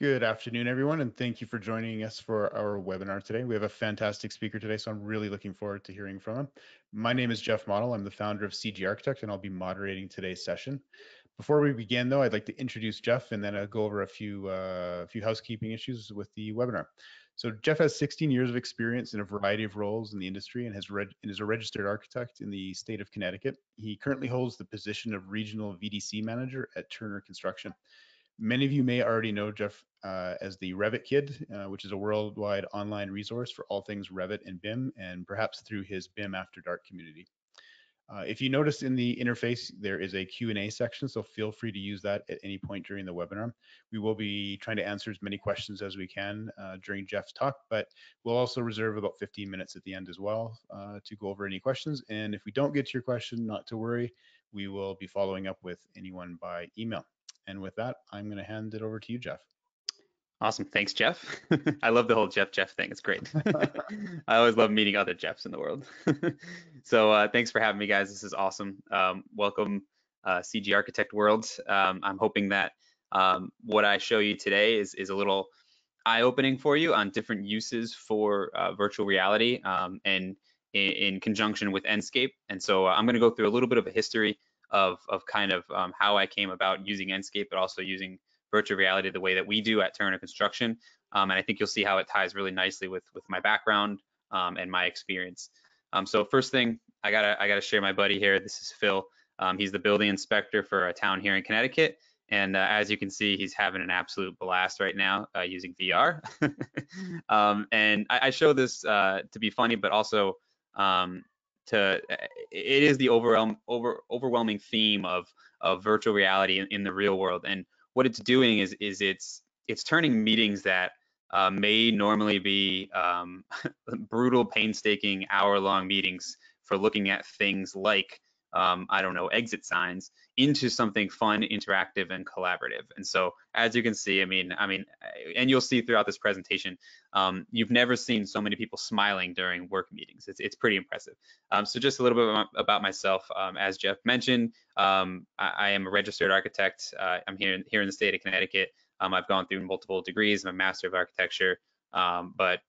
Good afternoon, everyone, and thank you for joining us for our webinar today. We have a fantastic speaker today, so I'm really looking forward to hearing from him. My name is Jeff Model. I'm the founder of CG Architect, and I'll be moderating today's session. Before we begin, though, I'd like to introduce Jeff and then go over a few housekeeping issues with the webinar. So Jeff has 16 years of experience in a variety of roles in the industry and is a registered architect in the state of Connecticut. He currently holds the position of regional VDC manager at Turner Construction. Many of you may already know Jeff as the Revit Kid, which is a worldwide online resource for all things Revit and BIM, and perhaps through his BIM After Dark community. If you notice in the interface, there is a Q&A section, so feel free to use that at any point during the webinar. We will be trying to answer as many questions as we can during Jeff's talk, but we'll also reserve about 15 minutes at the end as well to go over any questions. And if we don't get to your question, not to worry, we will be following up with anyone by email. And with that, I'm going to hand it over to you, Jeff. Awesome. Thanks, Jeff. I love the whole Jeff thing. It's great. I always love meeting other Jeffs in the world. So thanks for having me, guys. This is awesome. Welcome, CG Architect world. I'm hoping that what I show you today is a little eye-opening for you on different uses for virtual reality and in conjunction with Enscape. And so I'm going to go through a little bit of a history of kind of how I came about using Enscape, but also using virtual reality the way that we do at Turner Construction. And I think you'll see how it ties really nicely with my background and my experience. So first thing, I gotta share my buddy here. This is Phil. He's the building inspector for a town here in Connecticut. And as you can see, he's having an absolute blast right now using VR. And I show this to be funny, but also it is the overwhelming theme of virtual reality in the real world. And what it's doing is it's turning meetings that may normally be brutal, painstaking, hour-long meetings for looking at things like I don't know, exit signs into something fun, interactive, and collaborative. And so, as you can see, I mean, and you'll see throughout this presentation, you've never seen so many people smiling during work meetings. It's pretty impressive. So just a little bit about myself. As Jeff mentioned, I am a registered architect. I'm here in the state of Connecticut. I've gone through multiple degrees. I'm a master of architecture. But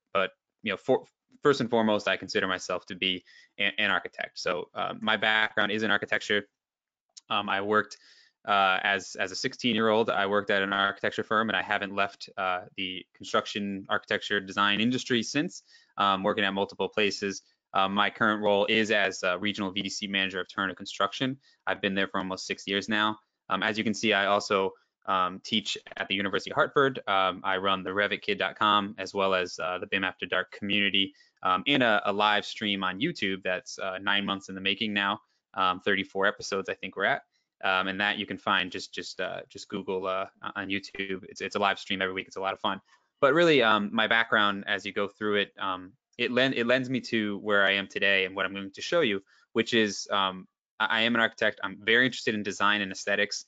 you know, first and foremost, I consider myself to be an architect. So my background is in architecture. I worked as a 16-year-old. I worked at an architecture firm, and I haven't left the construction architecture design industry since. Working at multiple places. My current role is as regional VDC manager of Turner Construction. I've been there for almost 6 years now. As you can see, I also teach at the University of Hartford. I run the RevitKid.com as well as the BIM After Dark community and a live stream on YouTube that's 9 months in the making now. 34 episodes I think we're at. And that you can find just Google on YouTube. It's a live stream every week. It's a lot of fun. But really, my background as you go through it, it lends me to where I am today and what I'm going to show you, which is I am an architect. I'm very interested in design and aesthetics.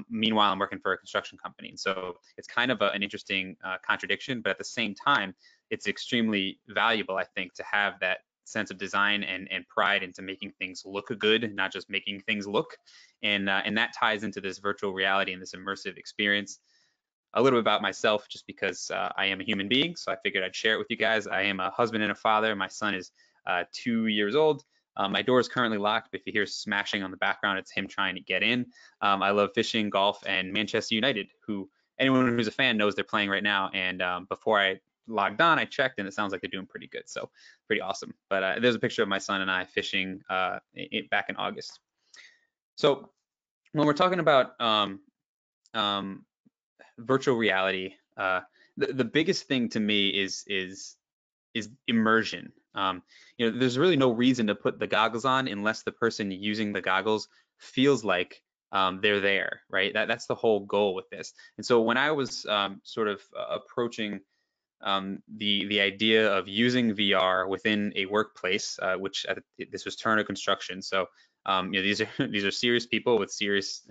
Meanwhile, I'm working for a construction company. And so it's kind of an interesting contradiction, but at the same time, it's extremely valuable, I think, to have that sense of design and pride into making things look good, not just making things look. And that ties into this virtual reality and this immersive experience. A little bit about myself, just because I am a human being, so I figured I'd share it with you guys. I am a husband and a father. My son is 2 years old. My door is currently locked, but if you hear smashing on the background, it's him trying to get in. I love fishing, golf, and Manchester United, who anyone who's a fan knows they're playing right now. And before I logged on, I checked, and it sounds like they're doing pretty good. So pretty awesome. But there's a picture of my son and I fishing back in August. So when we're talking about virtual reality, the biggest thing to me is immersion. You know, there's really no reason to put the goggles on unless the person using the goggles feels like they're there, right? That's the whole goal with this. And so when I was sort of approaching the idea of using VR within a workplace, which this was Turner Construction, so you know, these are serious people with serious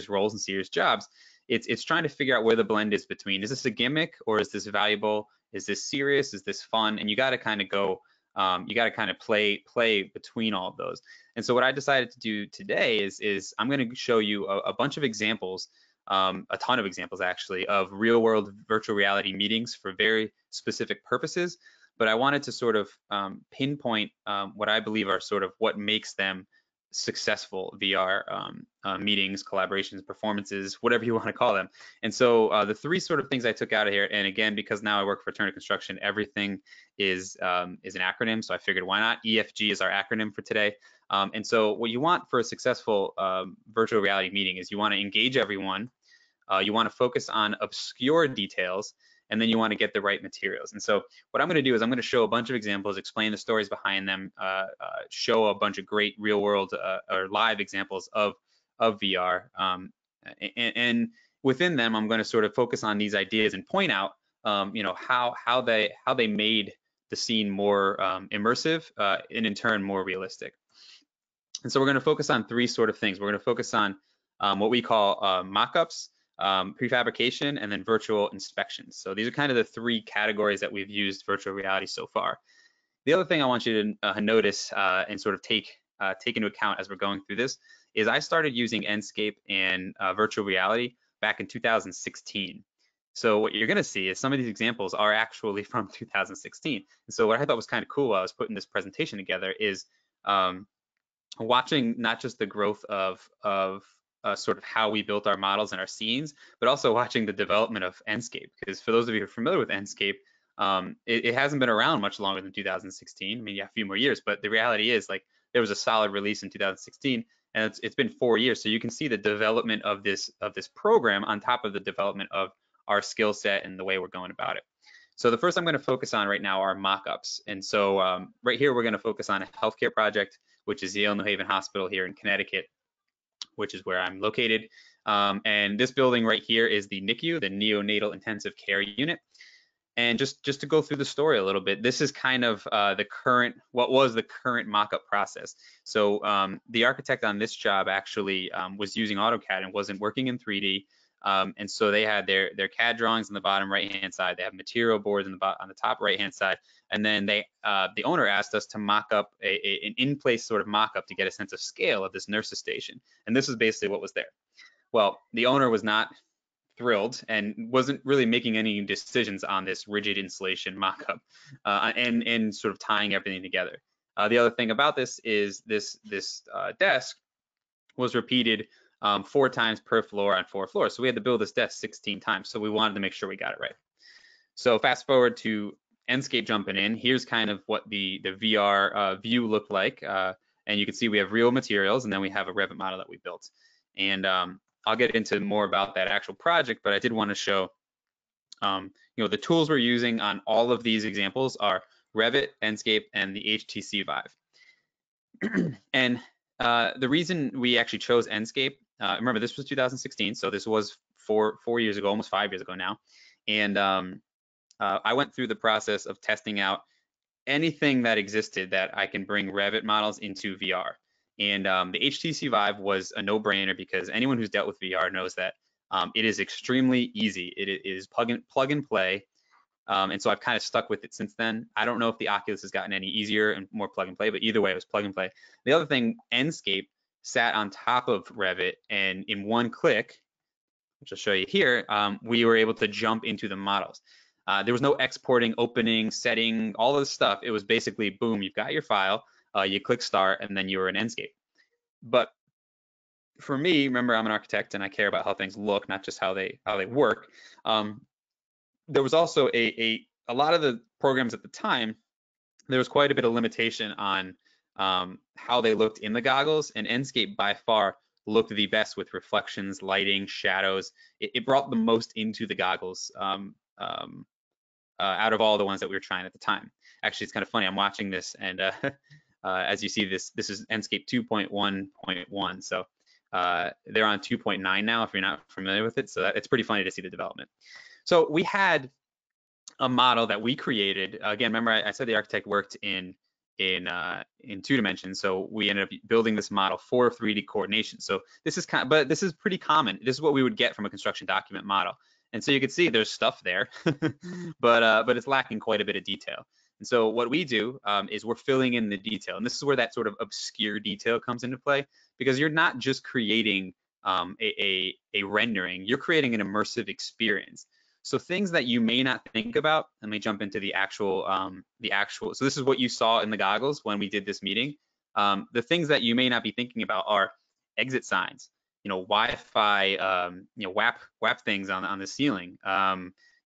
roles and serious jobs. It's trying to figure out where the blend is between, is this a gimmick or is this valuable? Is this serious? Is this fun? And you got to kind of go, you got to kind of play between all of those. And so what I decided to do today is I'm going to show you a bunch of examples a ton of examples actually of real world virtual reality meetings for very specific purposes. But I wanted to sort of pinpoint what I believe are sort of what makes them successful VR meetings, collaborations, performances, whatever you want to call them. And so the three sort of things I took out of here, and again, because now I work for Turner Construction, everything is an acronym. So I figured why not? EFG is our acronym for today. And so what you want for a successful virtual reality meeting is you want to engage everyone, you want to focus on obscure details, and then you want to get the right materials. And so what I'm going to do is I'm going to show a bunch of examples, explain the stories behind them, show a bunch of great real world or live examples of VR. And within them, I'm going to sort of focus on these ideas and point out, how they made the scene more immersive and in turn more realistic. And so we're going to focus on three sort of things. We're going to focus on what we call mock-ups, prefabrication, and then virtual inspections. So these are kind of the three categories that we've used virtual reality so far. The other thing I want you to notice and sort of take into account as we're going through this is I started using Enscape and virtual reality back in 2016. So what you're going to see is some of these examples are actually from 2016. And so what I thought was kind of cool while I was putting this presentation together is watching not just the growth of sort of how we built our models and our scenes, but also watching the development of Enscape. Because for those of you who are familiar with Enscape, it hasn't been around much longer than 2016. I mean, yeah, a few more years, but the reality is like there was a solid release in 2016, and it's been 4 years. So you can see the development of this program on top of the development of our skill set and the way we're going about it. So the first I'm going to focus on right now are mock-ups. And so right here, we're going to focus on a healthcare project, which is Yale New Haven Hospital here in Connecticut, which is where I'm located. And this building right here is the NICU, the Neonatal Intensive Care Unit. And just to go through the story a little bit, this is kind of what was the current mock-up process. So the architect on this job actually was using AutoCAD and wasn't working in 3D. And so they had their CAD drawings on the bottom right-hand side. They have material boards on the top right-hand side. And then the owner asked us to mock up an in-place sort of mock-up to get a sense of scale of this nurse's station. And this is basically what was there. Well, the owner was not thrilled and wasn't really making any decisions on this rigid insulation mock-up and sort of tying everything together. The other thing about this is this desk was repeated 4 times per floor on 4 floors. So we had to build this desk 16 times. So we wanted to make sure we got it right. So fast forward to Enscape jumping in. Here's kind of what the VR view looked like. And you can see we have real materials, and then we have a Revit model that we built. And I'll get into more about that actual project, but I did want to show, the tools we're using on all of these examples are Revit, Enscape, and the HTC Vive. And the reason we actually chose Enscape, remember this was 2016, so this was 4 years ago, almost 5 years ago now. And I went through the process of testing out anything that existed that I can bring Revit models into VR. And the HTC Vive was a no-brainer because anyone who's dealt with VR knows that it is extremely easy. It is plug and play. And so I've kind of stuck with it since then. I don't know if the Oculus has gotten any easier and more plug and play, but either way, it was plug and play. The other thing, Enscape sat on top of Revit, and in one click, which I'll show you here, we were able to jump into the models. There was no exporting, opening, setting, all of this stuff. It was basically, boom, you've got your file, you click start, and then you were in Enscape. But for me, remember, I'm an architect and I care about how things look, not just how they work. There was also a lot of the programs at the time, there was quite a bit of limitation on how they looked in the goggles, and Enscape by far looked the best with reflections, lighting, shadows. It brought the most into the goggles out of all the ones that we were trying at the time. Actually, it's kind of funny. I'm watching this, and as you see, this is Enscape 2.1.1. So they're on 2.9 now, if you're not familiar with it. So it's pretty funny to see the development. So we had a model that we created. Again, remember I said the architect worked in 2 dimensions. So we ended up building this model for 3D coordination. So this is but this is pretty common. This is what we would get from a construction document model. And so you can see there's stuff there, but it's lacking quite a bit of detail. And so what we do is we're filling in the detail. And this is where that sort of obscure detail comes into play, because you're not just creating a rendering, you're creating an immersive experience. So things that you may not think about, let me jump into the actual, so this is what you saw in the goggles when we did this meeting. The things that you may not be thinking about are exit signs, Wi-Fi, WAP things on the ceiling,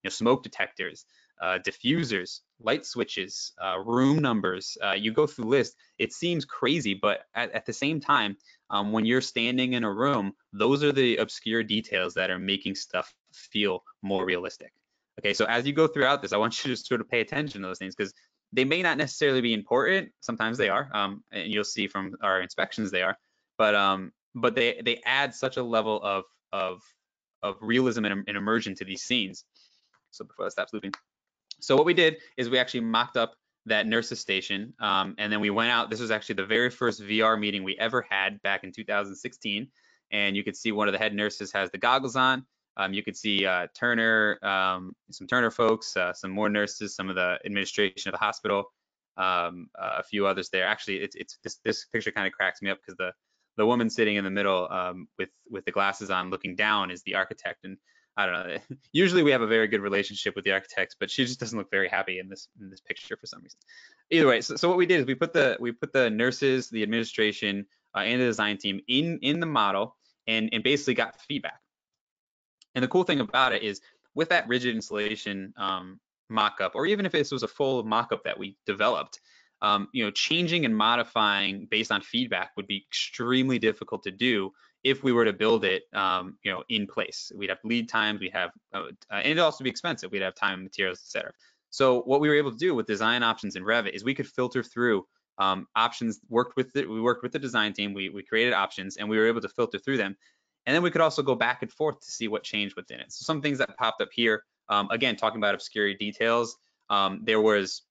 smoke detectors, diffusers, light switches, room numbers. You go through the list. It seems crazy, but at the same time, when you're standing in a room, those are the obscure details that are making stuff feel more realistic. Okay, so as you go throughout this, I want you to sort of pay attention to those things because they may not necessarily be important. Sometimes they are, and you'll see from our inspections they are. But they add such a level of realism and immersion to these scenes. So before that stops looping. So what we did is we actually mocked up that nurses station, and then we went out. This was actually the very first VR meeting we ever had back in 2016, and you could see one of the head nurses has the goggles on. You could see Turner, some Turner folks, some more nurses, some of the administration of the hospital, a few others there. Actually, this picture kind of cracks me up because the woman sitting in the middle with the glasses on, looking down, is the architect, and I don't know. Usually we have a very good relationship with the architects, but she just doesn't look very happy in this picture for some reason. Either way, so what we did is we put the nurses, the administration, and the design team in the model, and basically got feedback. And the cool thing about it is with that rigid installation mock-up, or even if this was a full mock-up that we developed, changing and modifying based on feedback would be extremely difficult to do if we were to build it, in place. We'd have lead times, we'd have, and it'd also be expensive. We'd have time, materials, etc. So what we were able to do with design options in Revit is we could filter through options. We worked with the design team. We created options, and we were able to filter through them. And then we could also go back and forth to see what changed within it. So some things that popped up here, again, talking about obscure details, there was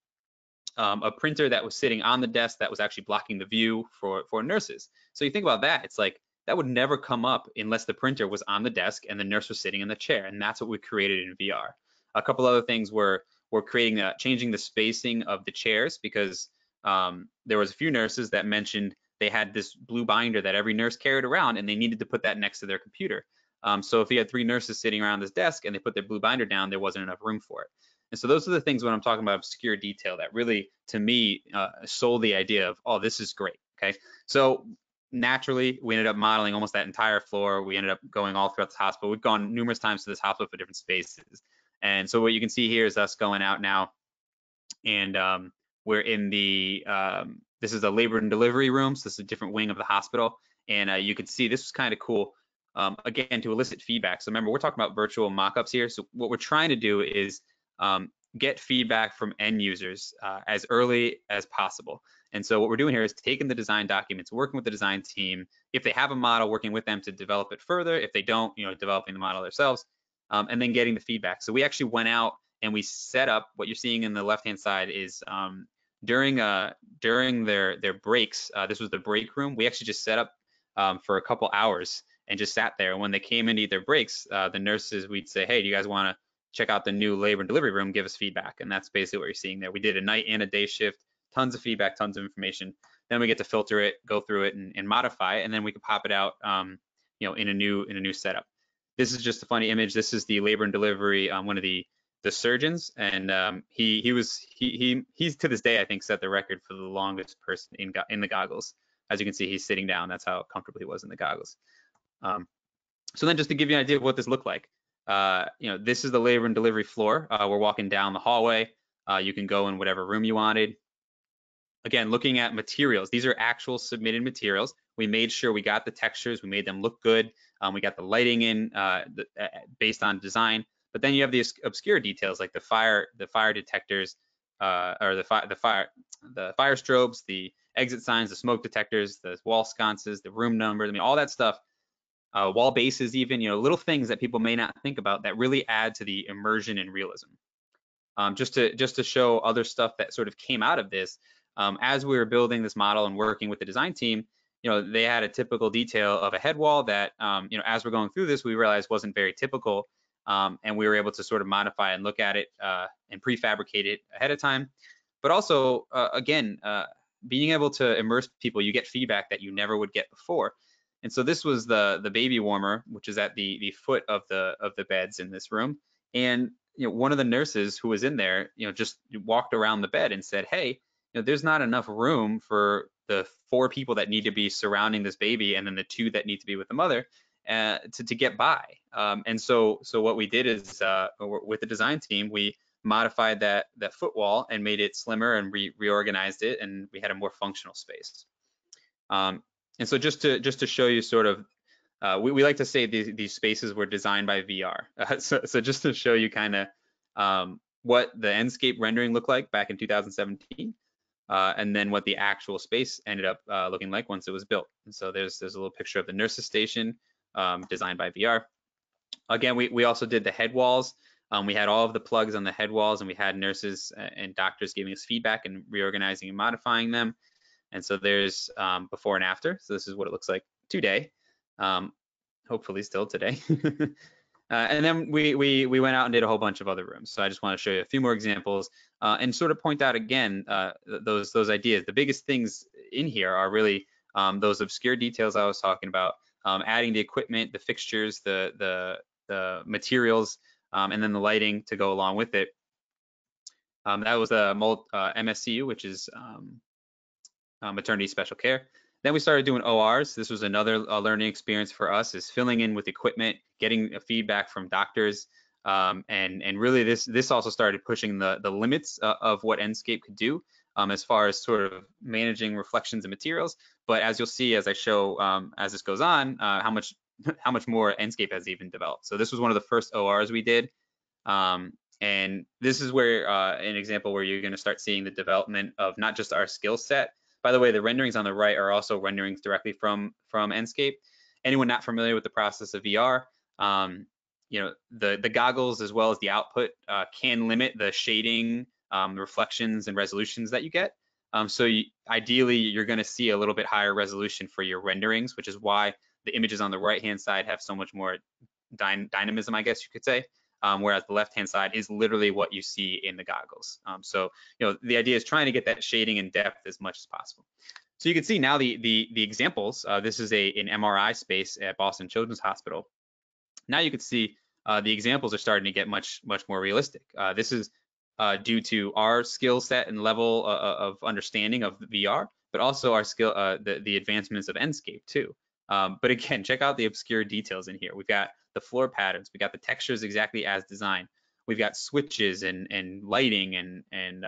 a printer that was sitting on the desk that was actually blocking the view for nurses. So you think about that, it's like that would never come up unless the printer was on the desk and the nurse was sitting in the chair, and that's what we created in VR. A couple other things were changing the spacing of the chairs because there was a few nurses that mentioned they had this blue binder that every nurse carried around, and they needed to put that next to their computer. So if you had 3 nurses sitting around this desk and they put their blue binder down, there wasn't enough room for it. And so those are the things when I'm talking about obscure detail that really, to me, sold the idea of, oh, this is great. Okay, so naturally, we ended up modeling almost that entire floor. We ended up going all throughout the hospital. We've gone numerous times to this hospital for different spaces. And so what you can see here is us going out now, and we're in the, this is the labor and delivery room. So this is a different wing of the hospital. And you can see this was kind of cool, again, to elicit feedback. So remember, we're talking about virtual mock-ups here. So what we're trying to do is get feedback from end users as early as possible. And so what we're doing here is taking the design documents, working with the design team. If they have a model, working with them to develop it further. If they don't, developing the model themselves, and then getting the feedback. So we actually went out and we set up, what you're seeing in the left-hand side is during their breaks, this was the break room. We actually just set up for a couple hours and just sat there. And when they came in to eat their breaks, the nurses, we'd say, hey, do you guys want to check out the new labor and delivery room, give us feedback. And that's basically what you're seeing there. We did a night and a day shift, tons of feedback, tons of information. Then we get to filter it, go through it, and modify it, and then we can pop it out, in a new setup. This is just a funny image. This is the labor and delivery, one of the surgeons, and he's to this day, I think, set the record for the longest person in the goggles. As you can see, he's sitting down. That's how comfortable he was in the goggles. So then, just to give you an idea of what this looked like. This is the labor and delivery floor. We're walking down the hallway. You can go in whatever room you wanted. Again, looking at materials. These are actual submitted materials. We made sure we got the textures. We made them look good. We got the lighting in based on design. But then you have these obscure details like the fire detectors, or the fire strobes, the exit signs, the smoke detectors, the wall sconces, the room numbers. I mean, all that stuff. Wall bases, even, little things that people may not think about that really add to the immersion and realism. Just to show other stuff that sort of came out of this, as we were building this model and working with the design team, they had a typical detail of a head wall that, as we're going through this, we realized wasn't very typical, and we were able to sort of modify and look at it and prefabricate it ahead of time. But also, again, being able to immerse people, you get feedback that you never would get before. And so this was the baby warmer, which is at the foot of the beds in this room. And one of the nurses who was in there, just walked around the bed and said, "Hey, there's not enough room for the 4 people that need to be surrounding this baby, and then the 2 that need to be with the mother, to get by." And so what we did is, with the design team, we modified that foot wall and made it slimmer and reorganized it, and we had a more functional space. And so just to show you sort of, we like to say these spaces were designed by VR. So just to show you kind of what the Enscape rendering looked like back in 2017, and then what the actual space ended up looking like once it was built. And so there's a little picture of the nurses station, designed by VR. Again, we also did the head walls. We had all of the plugs on the head walls, and we had nurses and doctors giving us feedback and reorganizing and modifying them. And so there's before and after. So this is what it looks like today, hopefully still today. And then we went out and did a whole bunch of other rooms. So I just want to show you a few more examples and sort of point out again those ideas. The biggest things in here are really those obscure details I was talking about, adding the equipment, the fixtures, the materials, and then the lighting to go along with it. That was a MSCU, which is maternity special care. Then we started doing ORs. This was another learning experience for us, is filling in with equipment, getting feedback from doctors, and really this also started pushing the limits of what Enscape could do, as far as sort of managing reflections and materials. But as you'll see as I show as this goes on, how much more Enscape has even developed. So this was one of the first ORs we did, and this is where an example where you're going to start seeing the development of not just our skill set. By the way, the renderings on the right are also renderings directly from Enscape. Anyone not familiar with the process of VR, the goggles as well as the output can limit the shading, reflections, and resolutions that you get. So ideally, you're going to see a little bit higher resolution for your renderings, which is why the images on the right-hand side have so much more dynamism, I guess you could say. Whereas the left-hand side is literally what you see in the goggles. So the idea is trying to get that shading and depth as much as possible. So you can see now the examples. This is an MRI space at Boston Children's Hospital. Now you can see the examples are starting to get much more realistic. This is due to our skill set and level of understanding of VR, but also our skill, the advancements of Enscape too. But again, check out the obscure details in here. We've got the floor patterns. We got the textures exactly as designed. We've got switches and lighting and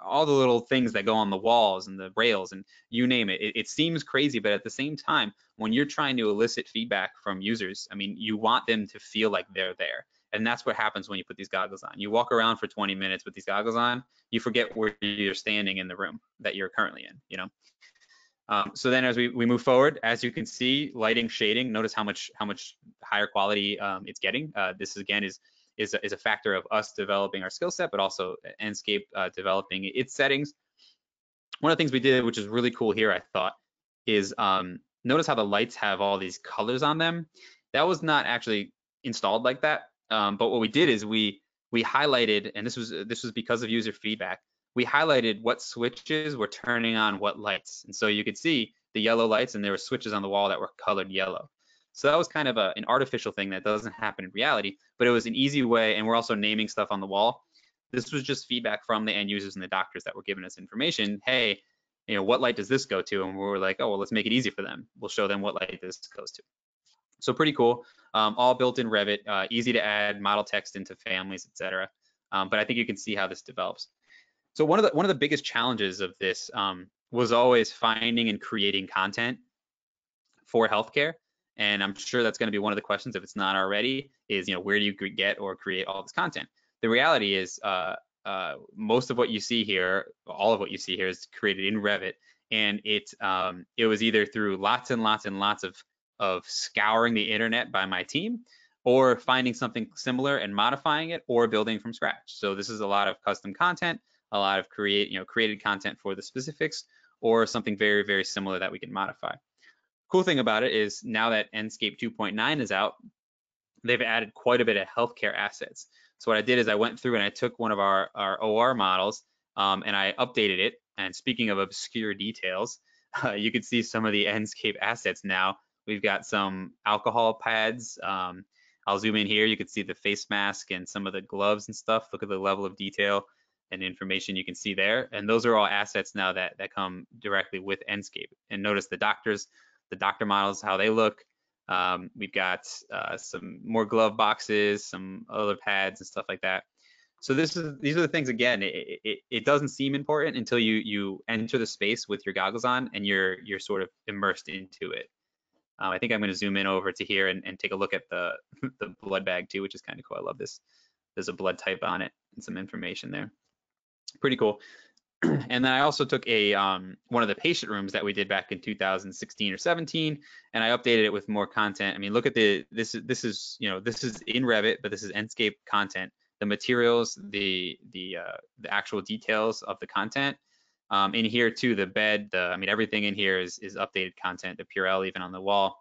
all the little things that go on the walls and the rails and you name it. It seems crazy, but at the same time, when you're trying to elicit feedback from users, I mean, you want them to feel like they're there. And that's what happens when you put these goggles on. You walk around for 20 minutes with these goggles on, you forget where you're standing in the room that you're currently in, So then as we move forward, as you can see, lighting, shading, notice how much higher quality it's getting. This again is a factor of us developing our skill set, but also Enscape developing its settings. One of the things we did, which is really cool here, I thought, is notice how the lights have all these colors on them. That was not actually installed like that. But what we did is we highlighted, and this was because of user feedback. We highlighted what switches were turning on what lights. And so you could see the yellow lights, and there were switches on the wall that were colored yellow. So that was kind of an artificial thing that doesn't happen in reality, but it was an easy way, and we're also naming stuff on the wall. This was just feedback from the end users and the doctors that were giving us information. Hey, what light does this go to? And we were like, oh, well, let's make it easy for them. We'll show them what light this goes to. So pretty cool, all built in Revit, easy to add model text into families, etc. But I think you can see how this develops. So one of the biggest challenges of this was always finding and creating content for healthcare, and I'm sure that's going to be one of the questions if it's not already. Is where do you get or create all this content? The reality is most of what you see here, all of what you see here, is created in Revit, and it was either through lots and lots and lots of scouring the internet by my team, or finding something similar and modifying it, or building from scratch. So this is a lot of custom content, a lot of created content for the specifics, or something very, very similar that we can modify. Cool thing about it is now that Enscape 2.9 is out, they've added quite a bit of healthcare assets. So what I did is I went through and I took one of our OR models and I updated it. And speaking of obscure details, you can see some of the Enscape assets now We've got some alcohol pads. I'll zoom in here. You can see the face mask and some of the gloves and stuff. Look at the level of detail and information you can see there. And those are all assets now that come directly with Enscape. And notice the doctor models, how they look. We've got some more glove boxes, some other pads and stuff like that. So these are the things. Again, it doesn't seem important until you enter the space with your goggles on and you're sort of immersed into it. I think I'm going to zoom in over to here and take a look at the the blood bag too, which is kind of cool. I love this. There's a blood type on it and some information there. Pretty cool. And then I also took a one of the patient rooms that we did back in 2016 or 17, and I updated it with more content. I mean, look at this is this is in Revit, but this is Enscape content. The materials, the actual details of the content. In here too, the bed, I mean, everything in here is updated content. The Purell even on the wall,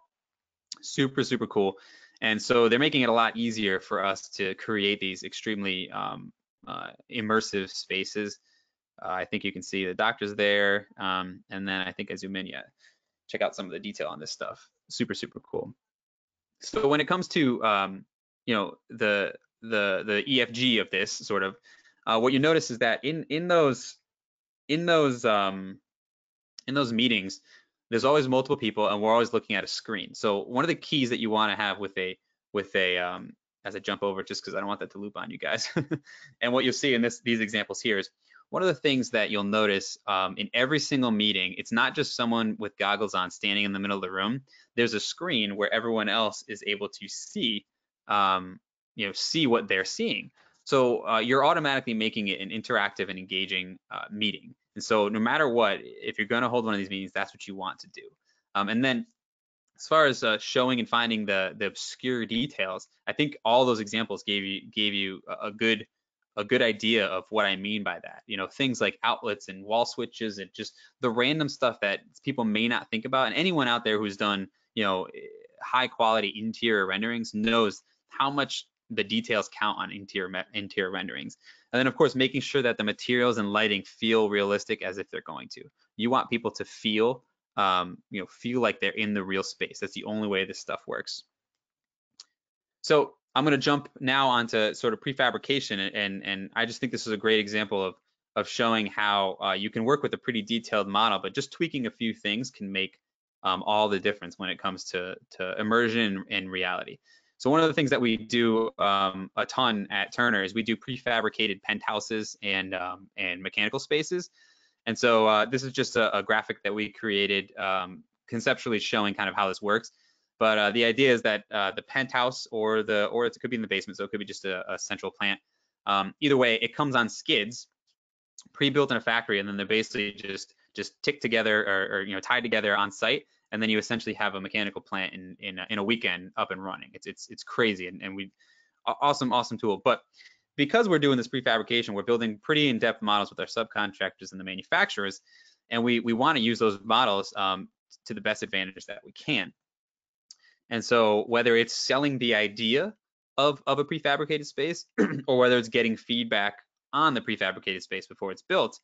super cool. And so they're making it a lot easier for us to create these extremely immersive spaces. I think you can see the doctors there, and then I think I zoom in, yeah, check out some of the detail on this stuff. Super cool. So when it comes to the EFG of this sort of, what you notice is that in those meetings, there's always multiple people, and we're always looking at a screen. So one of the keys that you want to have with a as I jump over, just because I don't want that to loop on you guys, and what you'll see in these examples here is one of the things that you'll notice in every single meeting. It's not just someone with goggles on standing in the middle of the room. There's a screen where everyone else is able to see, see what they're seeing. So you're automatically making it an interactive and engaging meeting. And so no matter what, if you're going to hold one of these meetings, that's what you want to do. And then as far as showing and finding the obscure details, I think all those examples gave you a good idea of what I mean by that. Things like outlets and wall switches and just the random stuff that people may not think about. And anyone out there who's done high quality interior renderings knows how much the details count on interior renderings. And then of course making sure that the materials and lighting feel realistic as if they're going to. You want people to feel feel like they're in the real space. That's the only way this stuff works. So I'm going to jump now onto sort of prefabrication, and I just think this is a great example of showing how you can work with a pretty detailed model, but just tweaking a few things can make all the difference when it comes to immersion and reality. So one of the things that we do a ton at Turner is we do prefabricated penthouses and mechanical spaces. And so this is just a graphic that we created conceptually showing kind of how this works. But the idea is that the penthouse or it could be in the basement, so it could be just a central plant. Either way, it comes on skids, pre-built in a factory, and then they're basically just ticked together or tied together on site, and then you essentially have a mechanical plant in a weekend up and running. It's crazy, and we awesome tool. But because we're doing this prefabrication, we're building pretty in-depth models with our subcontractors and the manufacturers, and we want to use those models to the best advantage that we can. And so whether it's selling the idea of a prefabricated space or whether it's getting feedback on the prefabricated space before it's built,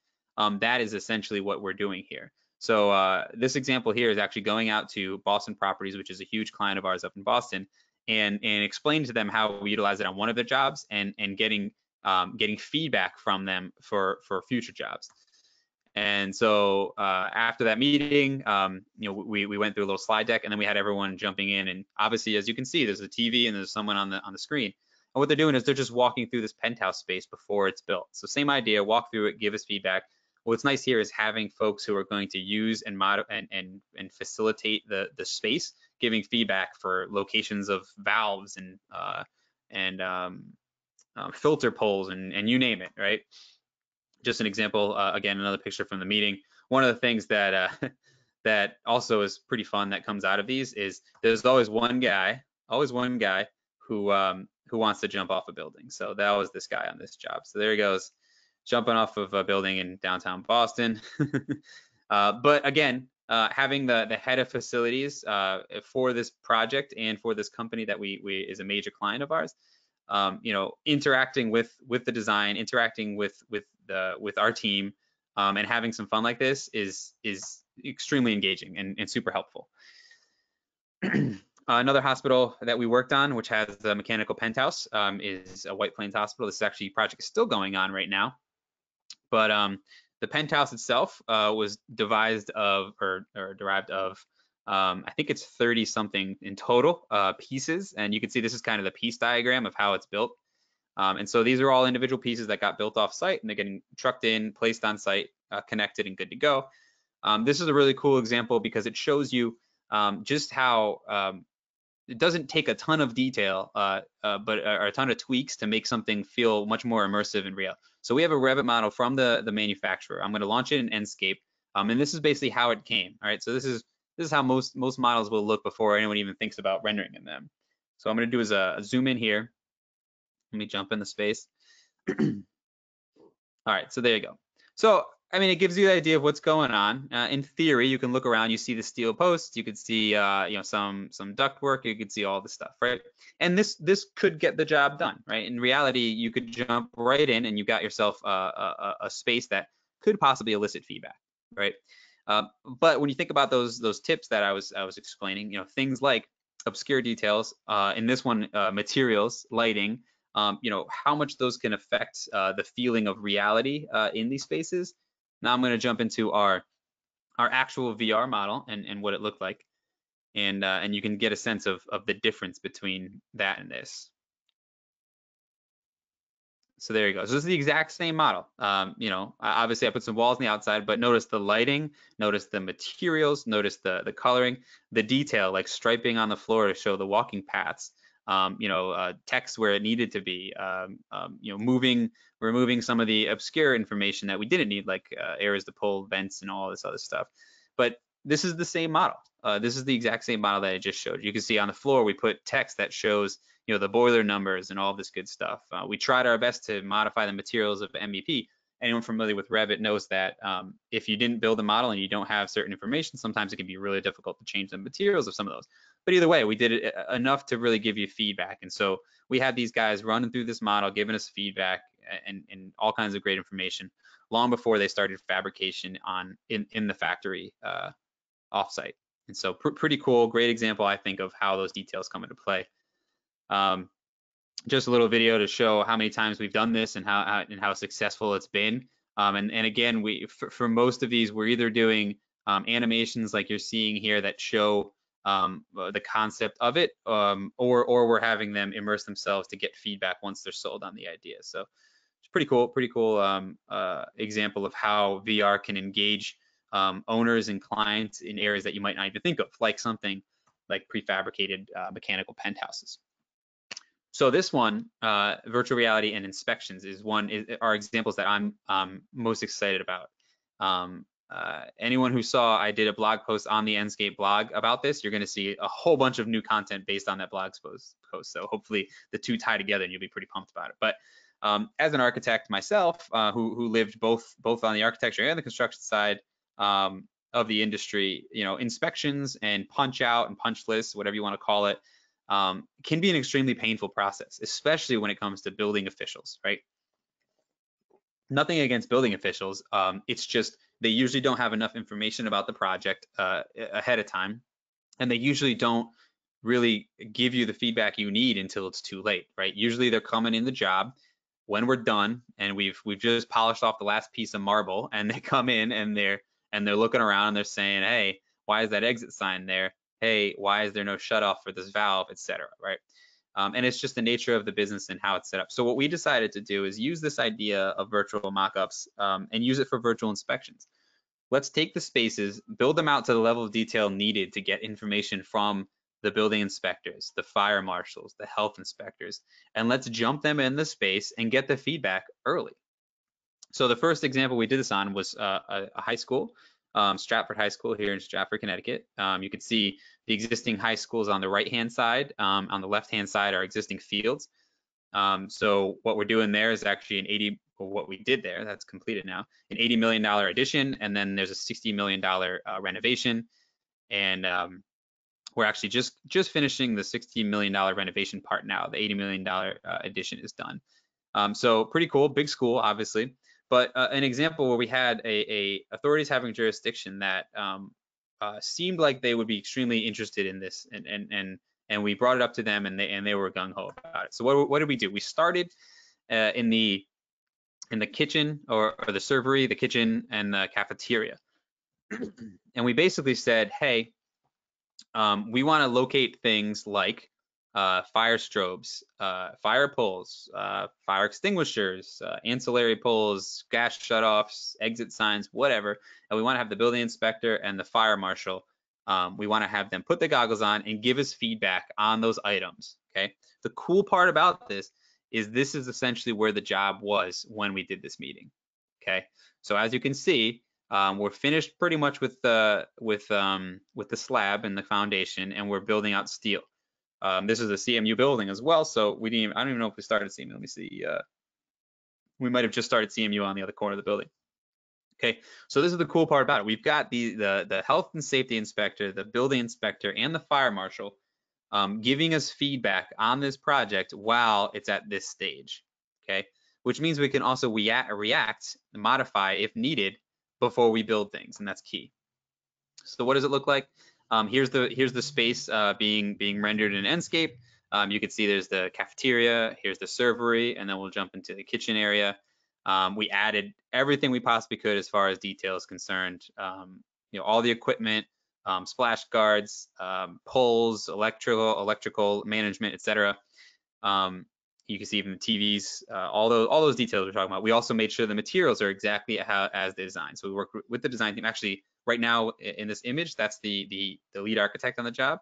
that is essentially what we're doing here. So this example here is actually going out to Boston Properties, which is a huge client of ours up in Boston, and explaining to them how we utilize it on one of their jobs and getting feedback from them for future jobs. And so after that meeting, we went through a little slide deck, and then we had everyone jumping in. And obviously, as you can see, there's a TV and there's someone on the screen. And what they're doing is they're just walking through this penthouse space before it's built. So same idea, walk through it, give us feedback. What's nice here is having folks who are going to use and facilitate the space, giving feedback for locations of valves and filter poles and you name it, right? Just an example, again, another picture from the meeting. One of the things that that also is pretty fun that comes out of these is there's always one guy who wants to jump off a building. So that was this guy on this job. So there he goes, jumping off of a building in downtown Boston. But again, having the head of facilities for this project and for this company that we is a major client of ours, interacting with the design, interacting with our team, and having some fun like this is extremely engaging and super helpful. Another hospital that we worked on, which has the mechanical penthouse, is a White Plains hospital. This project is still going on right now, but the penthouse itself was devised of or derived of, I think it's 30 something in total pieces, and you can see this is kind of the piece diagram of how it's built. And so these are all individual pieces that got built off site, and they're getting trucked in, placed on site, connected, and good to go. This is a really cool example because it shows you just how it doesn't take a ton of detail, but or a ton of tweaks to make something feel much more immersive and real. So we have a Revit model from the manufacturer. I'm going to launch it in Enscape, and this is basically how it came. All right, so this is how most models will look before anyone even thinks about rendering in them. So I'm going to do is a zoom in here. Let me jump into space. All right, so there you go. So, I mean, it gives you the idea of what's going on. In theory, you can look around, you see the steel posts, you could see, you know, some duct work, you could see all the stuff, right? And this could get the job done, right? In reality, you could jump right in and you got yourself a space that could possibly elicit feedback, right? But when you think about those tips that I was explaining, you know, things like obscure details, in this one, materials, lighting, you know, how much those can affect the feeling of reality in these spaces. Now I'm going to jump into our actual VR model and what it looked like, and you can get a sense of the difference between that and this. So there you go. So this is the exact same model. You know, obviously I put some walls on the outside, but notice the lighting, notice the materials, notice the coloring, the detail, like striping on the floor to show the walking paths. You know, text where it needed to be. You know, removing some of the obscure information that we didn't need, like areas to pull, vents, and all this other stuff. But this is the same model. This is the exact same model that I just showed. You can see on the floor we put text that shows, you know, the boiler numbers and all this good stuff. We tried our best to modify the materials of MVP. Anyone familiar with Revit knows that if you didn't build a model and you don't have certain information, sometimes it can be really difficult to change the materials of some of those. But either way, we did it enough to really give you feedback. And so we had these guys running through this model, giving us feedback and all kinds of great information long before they started fabrication in the factory offsite. And so pretty cool, great example, I think, of how those details come into play. Just a little video to show how many times we've done this and how successful it's been. And again, for most of these, we're either doing animations like you're seeing here that show the concept of it, or we're having them immerse themselves to get feedback once they're sold on the idea. So it's pretty cool example of how VR can engage owners and clients in areas that you might not even think of, like something like prefabricated mechanical penthouses. So this one, virtual reality and inspections, are examples that I'm most excited about. Anyone who saw, I did a blog post on the Enscape blog about this, you're going to see a whole bunch of new content based on that blog post. So hopefully the two tie together and you'll be pretty pumped about it. But as an architect myself, who lived both on the architecture and the construction side of the industry, you know, inspections and punch out and punch lists, whatever you want to call it, can be an extremely painful process, especially when it comes to building officials, right? Nothing against building officials. It's just they usually don't have enough information about the project ahead of time, and they usually don't really give you the feedback you need until it's too late, right? Usually they're coming in the job when we're done and we've just polished off the last piece of marble, and they come in and they're looking around and they're saying, hey, why is that exit sign there? Hey, why is there no shutoff for this valve, etc., right? And it's just the nature of the business and how it's set up. So what we decided to do is use this idea of virtual mockups and use it for virtual inspections. Let's take the spaces, build them out to the level of detail needed to get information from the building inspectors, the fire marshals, the health inspectors, and let's jump them in the space and get the feedback early. So the first example we did this on was a high school, Stratford High School here in Stratford, Connecticut. You can see the existing high schools on the right-hand side. On the left-hand side are existing fields. So what we're doing there is actually what we did there, that's completed now, an $80 million addition, and then there's a $60 million renovation. And we're actually just finishing the $60 million renovation part now. The $80 million addition is done. So pretty cool, big school, obviously. But an example where we had authorities having jurisdiction that seemed like they would be extremely interested in this, and we brought it up to them, and they were gung ho about it. So what did we do? We started in the kitchen, or the servery, the kitchen, and the cafeteria, and we basically said, hey, we want to locate things like fire strobes, fire poles, fire extinguishers, ancillary poles, gas shutoffs, exit signs, whatever. And we want to have the building inspector and the fire marshal. We want to have them put the goggles on and give us feedback on those items. Okay. The cool part about this is essentially where the job was when we did this meeting. Okay. So as you can see, we're finished pretty much with the slab and the foundation, and we're building out steel. This is a CMU building as well, so I don't even know if we started CMU. Let me see. We might have just started CMU on the other corner of the building. Okay, so this is the cool part about it. We've got the health and safety inspector, the building inspector, and the fire marshal giving us feedback on this project while it's at this stage. Okay, which means we can also react and modify if needed before we build things, and that's key. So what does it look like? Here's the space being rendered in Enscape. You can see there's the cafeteria, here's the servery, and then we'll jump into the kitchen area. We added everything we possibly could as far as detail is concerned. All the equipment, splash guards, poles, electrical management, etc. You can see even the TVs, all those details we're talking about. We also made sure the materials are exactly as designed. So we work with the design team. Actually, right now in this image, that's the lead architect on the job,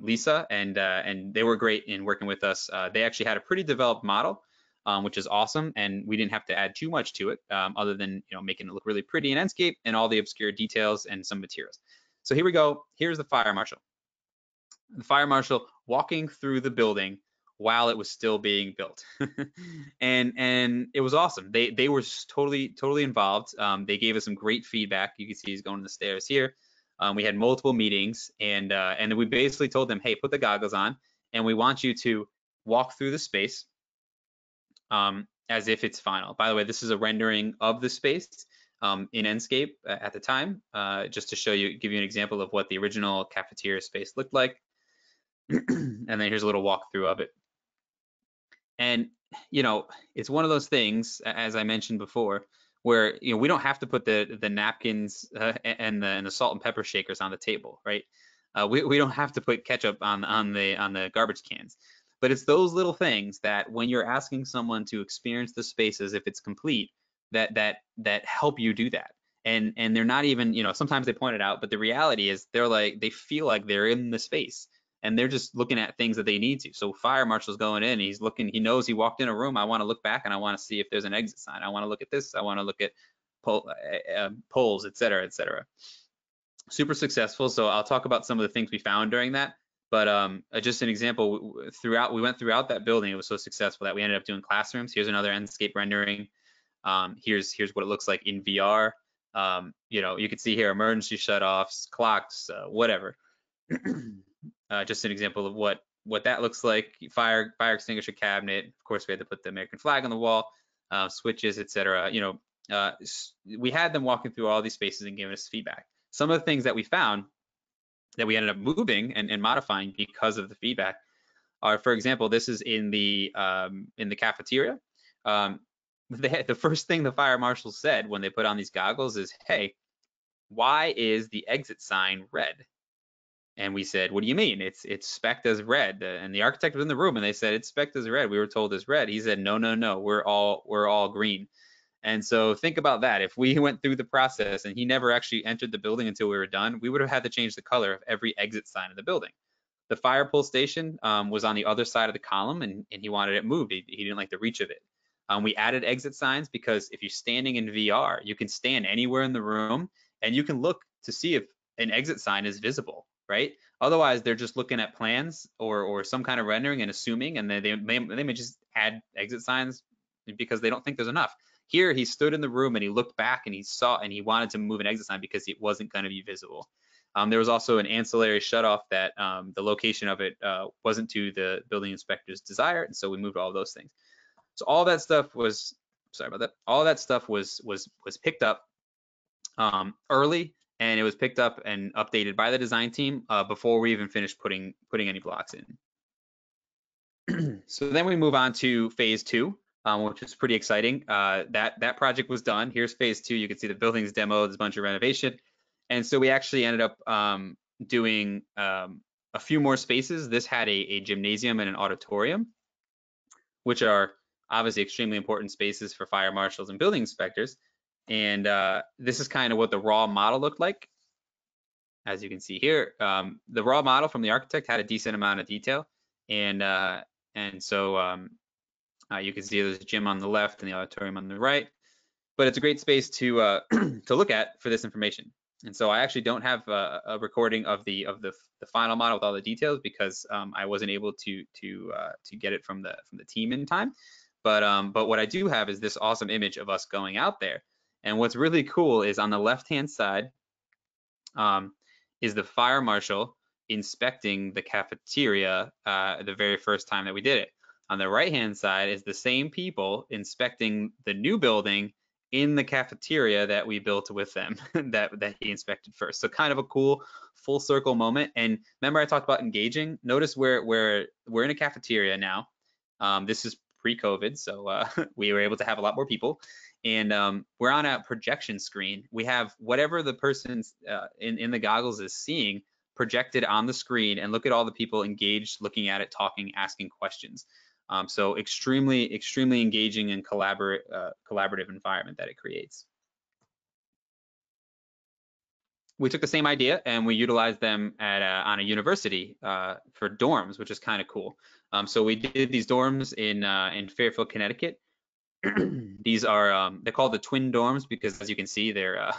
Lisa, and they were great in working with us. They actually had a pretty developed model, which is awesome, and we didn't have to add too much to it, other than making it look really pretty in Enscape and all the obscure details and some materials. So here we go. Here's the fire marshal. The fire marshal walking through the building while it was still being built. and it was awesome. They were totally involved. They gave us some great feedback. You can see he's going to the stairs here. We had multiple meetings, and we basically told them, hey, put the goggles on, and we want you to walk through the space as if it's final. By the way, this is a rendering of the space in Enscape at the time, just to give you an example of what the original cafeteria space looked like. And then here's a little walkthrough of it. And it's one of those things, as I mentioned before, where we don't have to put the napkins and the salt and pepper shakers on the table, right? We don't have to put ketchup on the garbage cans. But it's those little things that when you're asking someone to experience the space as if it's complete, that help you do that. And they're not even, sometimes they point it out, but the reality is they feel like they're in the space. And they're just looking at things that they need to. So fire marshal's going in, he's looking, he knows he walked in a room. I want to look back and I want to see if there's an exit sign. I want to look at this. I want to look at polls, et cetera, et cetera. Super successful. So I'll talk about some of the things we found during that. But just an example, we went throughout that building. It was so successful that we ended up doing classrooms. Here's another Enscape rendering. Here's what it looks like in VR. You can see here emergency shutoffs, clocks, whatever. Just an example of what that looks like. Fire extinguisher cabinet. Of course, we had to put the American flag on the wall, switches, etc. We had them walking through all these spaces and giving us feedback. Some of the things that we found that we ended up moving and modifying because of the feedback are, for example, this is in the cafeteria. The first thing the fire marshal said when they put on these goggles is, "Hey, why is the exit sign red?" And we said, "What do you mean? It's spec'd as red." And the architect was in the room, and they said, "It's spec'd as red. We were told it's red." He said, "No, we're all green." And so think about that. If we went through the process and he never actually entered the building until we were done, we would have had to change the color of every exit sign of the building. The fire pole station was on the other side of the column, and he wanted it moved. He didn't like the reach of it. We added exit signs because if you're standing in VR, you can stand anywhere in the room and you can look to see if an exit sign is visible, right? Otherwise, they're just looking at plans or some kind of rendering and assuming, and they may just add exit signs because they don't think there's enough. Here, he stood in the room and he looked back and he saw and he wanted to move an exit sign because it wasn't going to be visible. There was also an ancillary shutoff that the location of it wasn't to the building inspector's desire, and so we moved all those things. So all that stuff was, sorry about that, all that stuff was picked up early and it was picked up and updated by the design team before we even finished putting any blocks in. So then we move on to phase 2, which is pretty exciting. That project was done. Here's phase 2. You can see the building's demo. There's a bunch of renovation, and so we actually ended up doing a few more spaces. This had a gymnasium and an auditorium, which are obviously extremely important spaces for fire marshals and building inspectors. And this is kind of what the raw model looked like. As you can see here, the raw model from the architect had a decent amount of detail, and so you can see there's a gym on the left and the auditorium on the right. But it's a great space to to look at for this information. And so I actually don't have a recording of the final model with all the details because I wasn't able to get it from the team in time. But what I do have is this awesome image of us going out there. And what's really cool is on the left-hand side is the fire marshal inspecting the cafeteria the very first time that we did it. On the right-hand side is the same people inspecting the new building in the cafeteria that we built with them that he inspected first. So kind of a cool full circle moment. And remember I talked about engaging? Notice we're in a cafeteria now. This is pre-COVID, so we were able to have a lot more people. And we're on a projection screen. We have whatever the person in the goggles is seeing projected on the screen, and look at all the people engaged, looking at it, talking, asking questions. So extremely engaging and collaborative environment that it creates. We took the same idea and we utilized them on a university for dorms, which is kind of cool. So we did these dorms in Fairfield, Connecticut. These are they're called the twin dorms because, as you can see, they're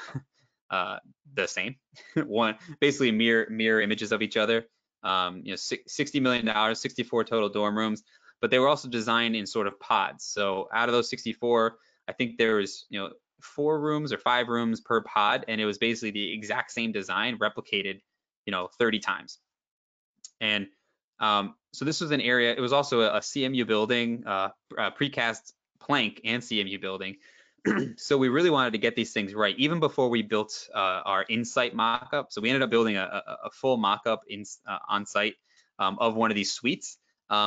the same. One basically mirror images of each other. $60 million, 64 total dorm rooms, but they were also designed in sort of pods. So out of those 64, I think there was 4 rooms or 5 rooms per pod, and it was basically the exact same design replicated 30 times. And so this was an area. It was also a CMU building, precast plank and CMU building. So we really wanted to get these things right, even before we built our in-site mock-up. So we ended up building a full mock-up on-site of one of these suites.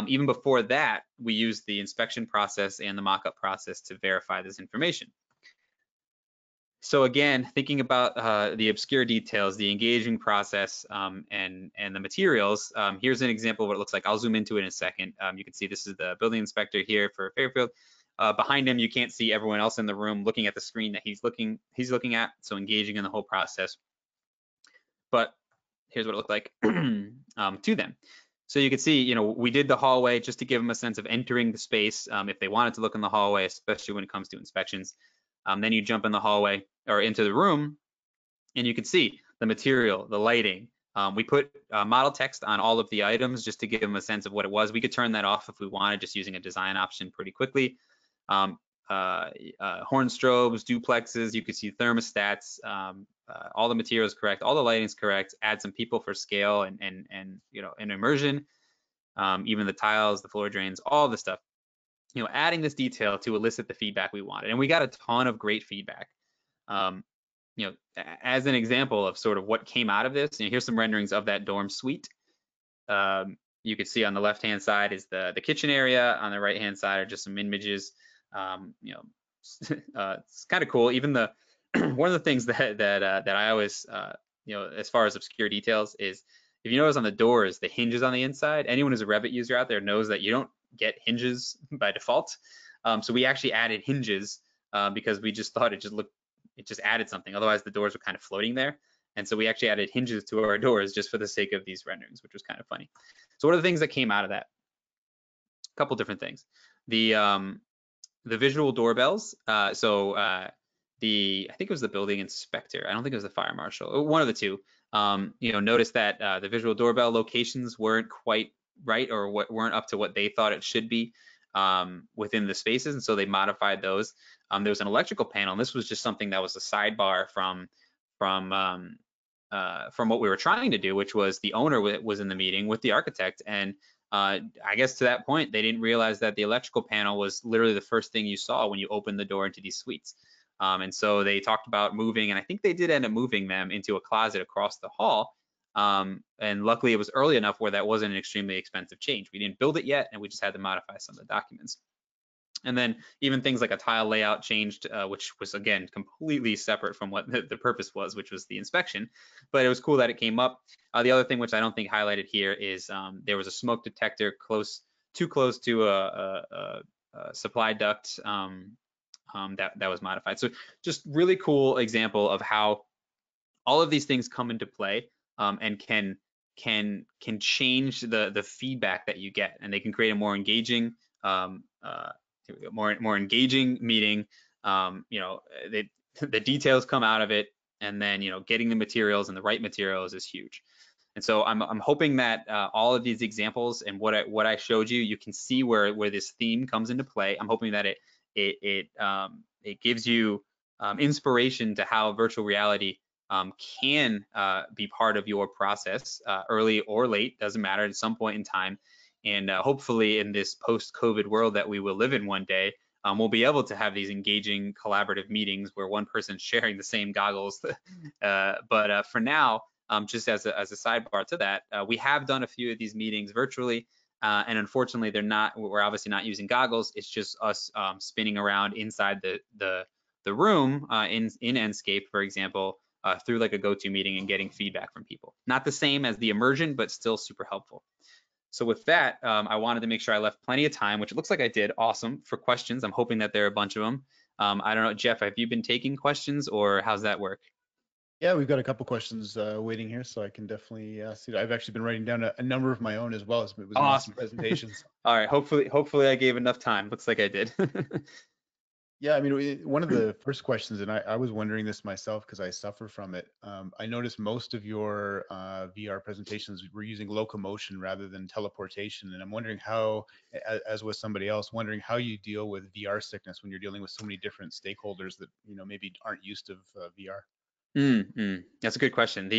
Even before that, we used the inspection process and the mock-up process to verify this information. So again, thinking about the obscure details, the engaging process, and the materials, here's an example of what it looks like. I'll zoom into it in a second. You can see this is the building inspector here for Fairfield. Behind him, you can't see everyone else in the room looking at the screen that he's looking at, so engaging in the whole process. But here's what it looked like to them. So you can see, we did the hallway just to give them a sense of entering the space if they wanted to look in the hallway, especially when it comes to inspections. Then you jump in the hallway or into the room, and you can see the material, the lighting. We put model text on all of the items just to give them a sense of what it was. We could turn that off if we wanted, just using a design option pretty quickly. Horn strobes, duplexes, you could see thermostats, all the materials correct, all the lighting's correct, add some people for scale and immersion, even the tiles, the floor drains, all the stuff. Adding this detail to elicit the feedback we wanted. And we got a ton of great feedback. As an example of sort of what came out of this, here's some renderings of that dorm suite. You can see on the left-hand side is the kitchen area. On the right-hand side are just some images. It's kind of cool. Even one of the things that I always, as far as obscure details is, if you notice on the doors, the hinges on the inside, anyone who's a Revit user out there knows that you don't get hinges by default. So we actually added hinges because we just thought it just added something. Otherwise the doors were kind of floating there. And so we actually added hinges to our doors just for the sake of these renderings, which was kind of funny. So what are the things that came out of that? A couple different things. The visual doorbells. I think it was the building inspector. I don't think it was the fire marshal. One of the two. Notice that the visual doorbell locations weren't quite right, or weren't up to what they thought it should be within the spaces, and so they modified those. There was an electrical panel, and this was just something that was a sidebar from what we were trying to do, which was the owner was in the meeting with the architect, and I guess to that point they didn't realize that the electrical panel was literally the first thing you saw when you opened the door into these suites. And so they talked about moving, and I think they did end up moving them into a closet across the hall. And luckily, it was early enough where that wasn't an extremely expensive change. We didn't build it yet, and we just had to modify some of the documents. And then even things like a tile layout changed, which was, again, completely separate from what the purpose was, which was the inspection. But it was cool that it came up. The other thing, which I don't think highlighted here, is there was a smoke detector too close to a supply duct that was modified. So just really cool example of how all of these things come into play, and can change the feedback that you get, and they can create a more engaging more engaging meeting. The details come out of it, and then getting the materials and the right materials is huge. And so I'm hoping that all of these examples and what I showed you, you can see where this theme comes into play. I'm hoping that it gives you inspiration to how virtual reality can be part of your process, early or late, doesn't matter, at some point in time. And hopefully in this post-COVID world that we will live in one day, we'll be able to have these engaging collaborative meetings where one person's sharing the same goggles. But for now, just as a sidebar to that, we have done a few of these meetings virtually, and unfortunately we're obviously not using goggles. It's just us spinning around inside the room in Enscape, for example, through like a GoToMeeting and getting feedback from people. Not the same as the immersion, but still super helpful. So with that, I wanted to make sure I left plenty of time, which it looks like I did. Awesome. For questions, I'm hoping that there are a bunch of them. I don't know, Jeff, have you been taking questions, or how's that work? Yeah, we've got a couple questions waiting here, so I can definitely see. I've actually been writing down a number of my own as well. It was an awesome Awesome. presentation. All right. Hopefully I gave enough time. Looks like I did. Yeah, I mean, one of the first questions, and I was wondering this myself because I suffer from it. I noticed most of your VR presentations were using locomotion rather than teleportation, and I'm wondering how, as with somebody else, wondering how you deal with VR sickness when you're dealing with so many different stakeholders that maybe aren't used to VR. That's a good question.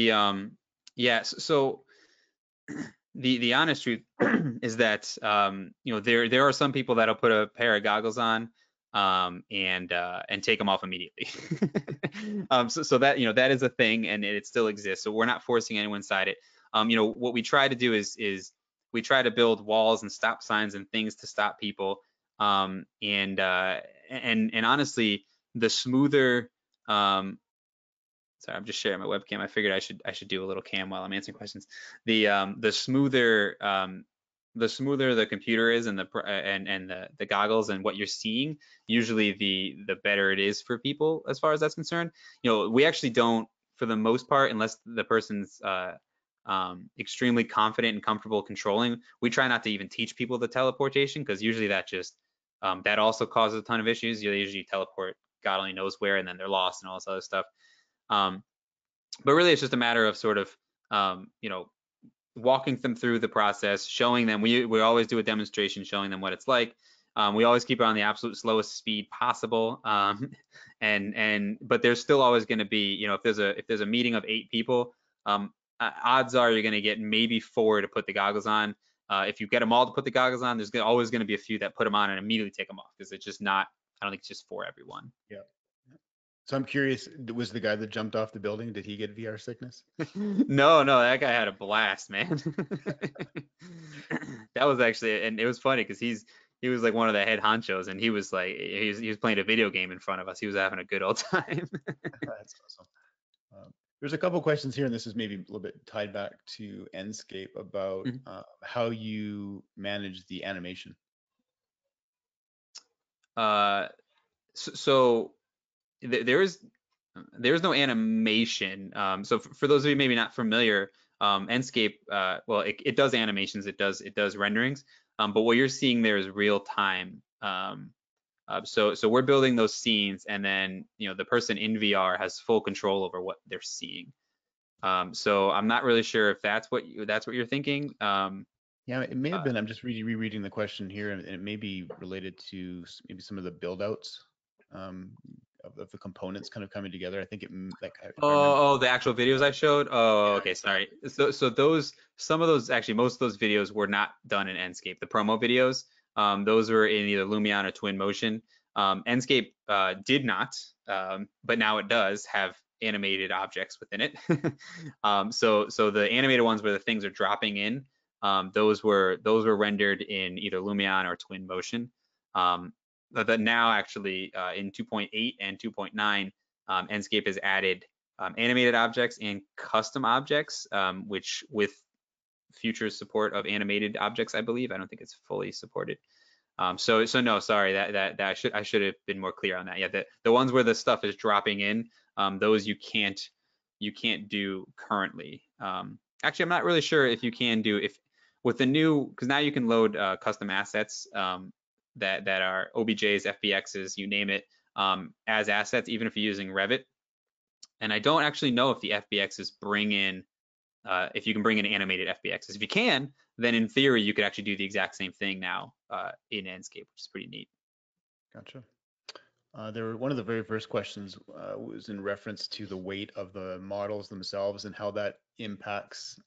Yeah, so the honest truth is that there are some people that'll put a pair of goggles on and take them off immediately. So that that is a thing, and it still exists. So we're not forcing anyone inside it. What we try to do is we try to build walls and stop signs and things to stop people. And honestly, the smoother sorry, I'm just sharing my webcam. I figured I should do a little cam while I'm answering questions. The smoother the computer is, and the goggles and what you're seeing, usually the better it is for people as far as that's concerned. We actually don't, for the most part, unless the person's extremely confident and comfortable controlling, we try not to even teach people the teleportation, because usually that also causes a ton of issues. They usually teleport God only knows where, and then they're lost and all this other stuff. But really, it's just a matter of sort of, walking them through the process, showing them. We always do a demonstration showing them what it's like. We always keep it on the absolute slowest speed possible. But there's still always going to be, if there's a meeting of 8 people, odds are you're going to get maybe 4 to put the goggles on. If you get them all to put the goggles on, there's always going to be a few that put them on and immediately take them off, because it's just not. I don't think it's just for everyone. Yeah. So I'm curious, was the guy that jumped off the building, did he get VR sickness? No, that guy had a blast, man. That was actually, and it was funny because he was like one of the head honchos, and he was like he was playing a video game in front of us. He was having a good old time. That's awesome. There's a couple questions here, and this is maybe a little bit tied back to Enscape about how you manage the animation. So there's no animation. So for those of you maybe not familiar, Enscape, well, it does animations, it does renderings, but what you're seeing there is real time. So we're building those scenes, and then the person in VR has full control over what they're seeing. So I'm not really sure if that's what you're thinking. Yeah, it may have been. I'm just rereading the question here, and it may be related to maybe some of the build outs of the components kind of coming together. I think like if I remember. Oh, the actual videos I showed. Oh, Yeah. okay, sorry. So some of those, actually most of those videos were not done in Enscape. The promo videos, those were in either Lumion or Twin Motion. Enscape did not, but now it does have animated objects within it. So the animated ones where the things are dropping in, those were rendered in either Lumion or Twinmotion. But now actually in 2.8 and 2.9, Enscape has added animated objects and custom objects, which with future support of animated objects, I believe. I don't think it's fully supported. So no, sorry, that I should have been more clear on that. Yeah, the ones where the stuff is dropping in, those you can't do currently. Actually, I'm not really sure if you can do if with the new, because now you can load custom assets that are OBJs, FBXs, you name it, as assets, even if you're using Revit. And I don't actually know if the FBXs bring in if you can bring in animated FBXs. If you can, then in theory you could actually do the exact same thing now in Enscape, which is pretty neat. Gotcha. One of the very first questions was in reference to the weight of the models themselves and how that impacts,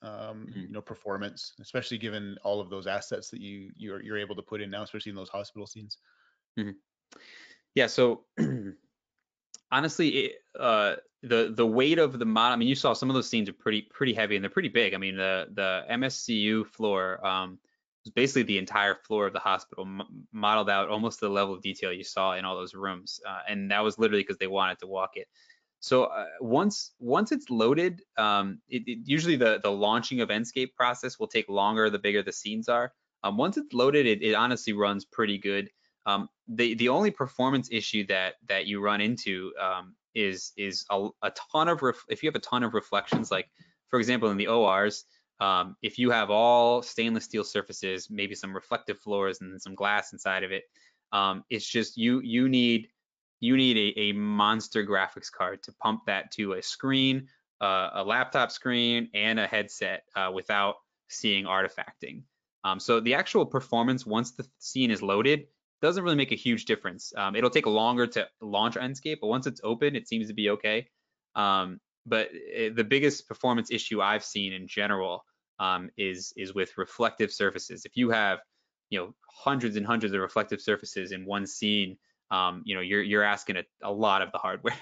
performance, especially given all of those assets that you're able to put in now, especially in those hospital scenes. Mm-hmm. Yeah. So honestly, the weight of the model. I mean, you saw some of those scenes are pretty heavy and they're pretty big. I mean, the MSCU floor was basically the entire floor of the hospital modeled out almost to the level of detail you saw in all those rooms, and that was literally because they wanted to walk it. So once it's loaded, usually the launching of Enscape process will take longer the bigger the scenes are. Once it's loaded, it honestly runs pretty good. The only performance issue that you run into is a ton of if you have a ton of reflections, like for example in the ORs, if you have all stainless steel surfaces, maybe some reflective floors and some glass inside of it, it's just you need a monster graphics card to pump that to a screen, a laptop screen, and a headset without seeing artifacting. So the actual performance once the scene is loaded doesn't really make a huge difference. It'll take longer to launch Enscape, but once it's open, it seems to be okay. But the biggest performance issue I've seen in general is with reflective surfaces. If you have hundreds and hundreds of reflective surfaces in one scene, you're asking a lot of the hardware,